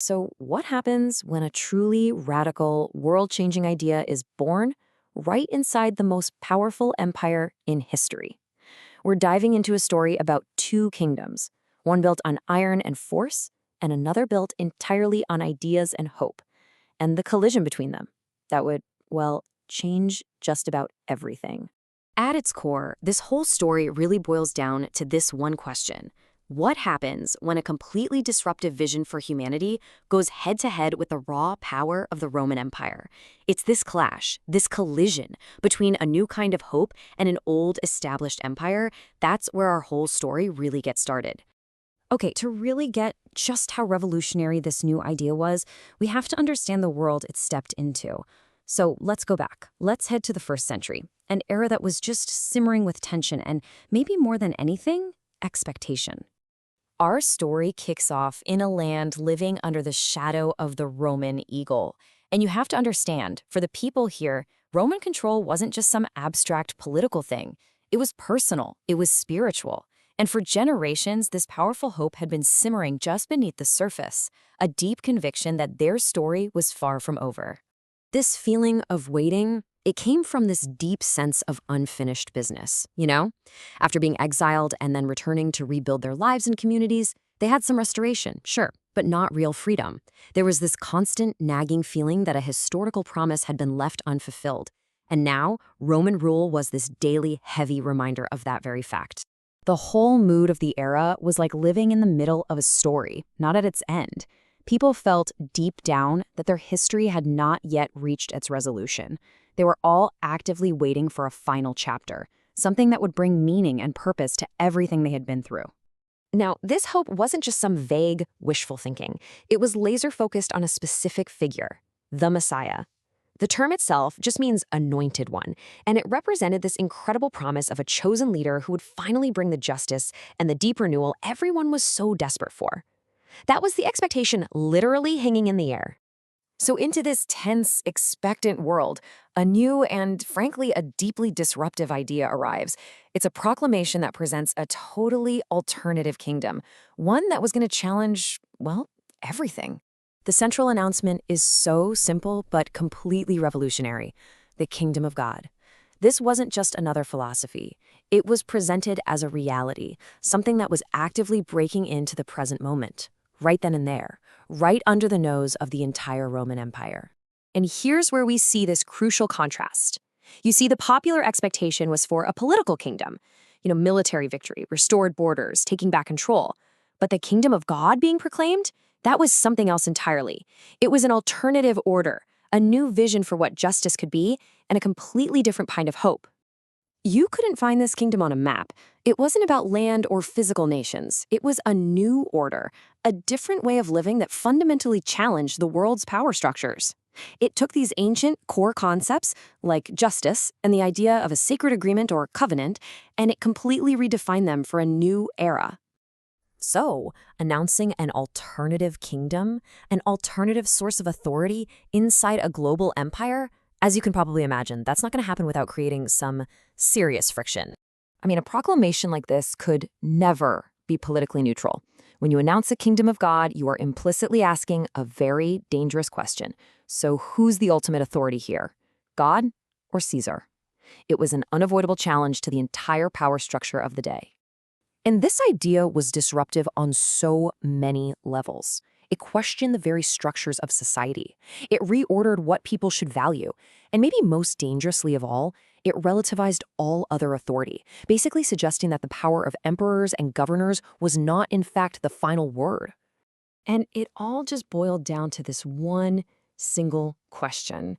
So, what happens when a truly radical, world changing idea is born right inside the most powerful empire in history? We're diving into a story about two kingdoms, one built on iron and force, and another built entirely on ideas and hope, and the collision between them that would, well, change just about everything. At its core, this whole story really boils down to this one question. What happens when a completely disruptive vision for humanity goes head-to-head with the raw power of the Roman Empire? It's this clash, this collision between a new kind of hope and an old, established empire. That's where our whole story really gets started. Okay, to really get just how revolutionary this new idea was, we have to understand the world it stepped into. So let's go back. Let's head to the 1st century, an era that was just simmering with tension and, maybe more than anything, expectation. Our story kicks off in a land living under the shadow of the Roman eagle. And you have to understand, for the people here, Roman control wasn't just some abstract political thing. It was personal, it was spiritual. And for generations, this powerful hope had been simmering just beneath the surface, a deep conviction that their story was far from over. This feeling of waiting, it came from this deep sense of unfinished business, After being exiled and then returning to rebuild their lives and communities, they had some restoration, sure, but not real freedom. There was this constant nagging feeling that a historical promise had been left unfulfilled. And now, Roman rule was this daily, heavy reminder of that very fact. The whole mood of the era was like living in the middle of a story, not at its end. People felt deep down that their history had not yet reached its resolution. They were all actively waiting for a final chapter, something that would bring meaning and purpose to everything they had been through. Now, this hope wasn't just some vague, wishful thinking. It was laser-focused on a specific figure, the Messiah. The term itself just means anointed one, and it represented this incredible promise of a chosen leader who would finally bring the justice and the deep renewal everyone was so desperate for. That was the expectation literally hanging in the air. So into this tense, expectant world, a new and, frankly, a deeply disruptive idea arrives. It's a proclamation that presents a totally alternative kingdom, one that was going to challenge, well, everything. The central announcement is so simple but completely revolutionary: the kingdom of God. This wasn't just another philosophy. It was presented as a reality, something that was actively breaking into the present moment, right then and there, right under the nose of the entire Roman Empire. And here's where we see this crucial contrast. You see, the popular expectation was for a political kingdom, military victory, restored borders, taking back control. But the kingdom of God being proclaimed, that was something else entirely. It was an alternative order, a new vision for what justice could be, and a completely different kind of hope. You couldn't find this kingdom on a map. It wasn't about land or physical nations. It was a new order, a different way of living that fundamentally challenged the world's power structures. It took these ancient core concepts, like justice and the idea of a sacred agreement or covenant, and it completely redefined them for a new era. So, announcing an alternative kingdom, an alternative source of authority inside a global empire, as you can probably imagine, that's not going to happen without creating some serious friction. A proclamation like this could never be politically neutral. When you announce a kingdom of God, you are implicitly asking a very dangerous question. So who's the ultimate authority here? God or Caesar? It was an unavoidable challenge to the entire power structure of the day. And this idea was disruptive on so many levels. It questioned the very structures of society. It reordered what people should value. And maybe most dangerously of all, it relativized all other authority, basically suggesting that the power of emperors and governors was not, in fact, the final word. And it all just boiled down to this one single question.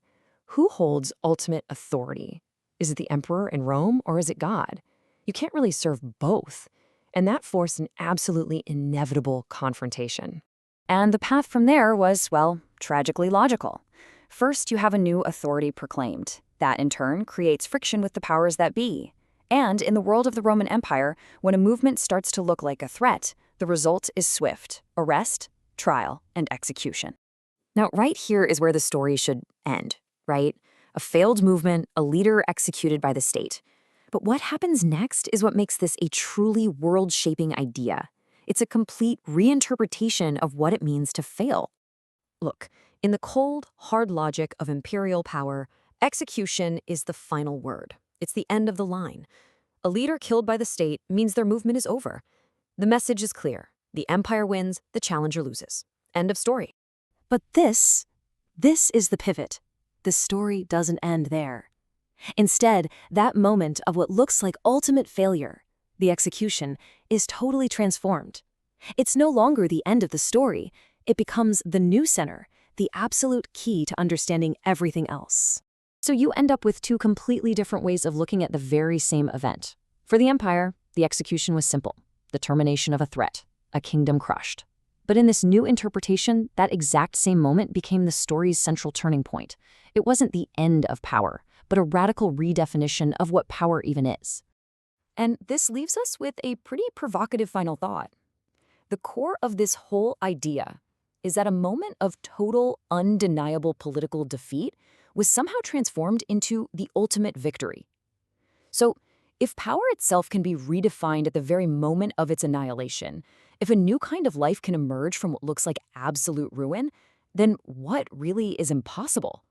Who holds ultimate authority? Is it the emperor in Rome, or is it God? You can't really serve both. And that forced an absolutely inevitable confrontation. And the path from there was, well, tragically logical. First, you have a new authority proclaimed. That, in turn, creates friction with the powers that be. And in the world of the Roman Empire, when a movement starts to look like a threat, the result is swift arrest, trial, and execution. Now, right here is where the story should end, right? A failed movement, a leader executed by the state. But what happens next is what makes this a truly world-shaping idea. It's a complete reinterpretation of what it means to fail. Look, in the cold, hard logic of imperial power, execution is the final word. It's the end of the line. A leader killed by the state means their movement is over. The message is clear. The empire wins, the challenger loses. End of story. But this is the pivot. The story doesn't end there. Instead, that moment of what looks like ultimate failure, the execution, is totally transformed. It's no longer the end of the story. It becomes the new center, the absolute key to understanding everything else. So you end up with two completely different ways of looking at the very same event. For the empire, the execution was simple: the termination of a threat, a kingdom crushed. But in this new interpretation, that exact same moment became the story's central turning point. It wasn't the end of power, but a radical redefinition of what power even is. And this leaves us with a pretty provocative final thought. The core of this whole idea is that a moment of total, undeniable political defeat was somehow transformed into the ultimate victory. So, if power itself can be redefined at the very moment of its annihilation, if a new kind of life can emerge from what looks like absolute ruin, then what really is impossible?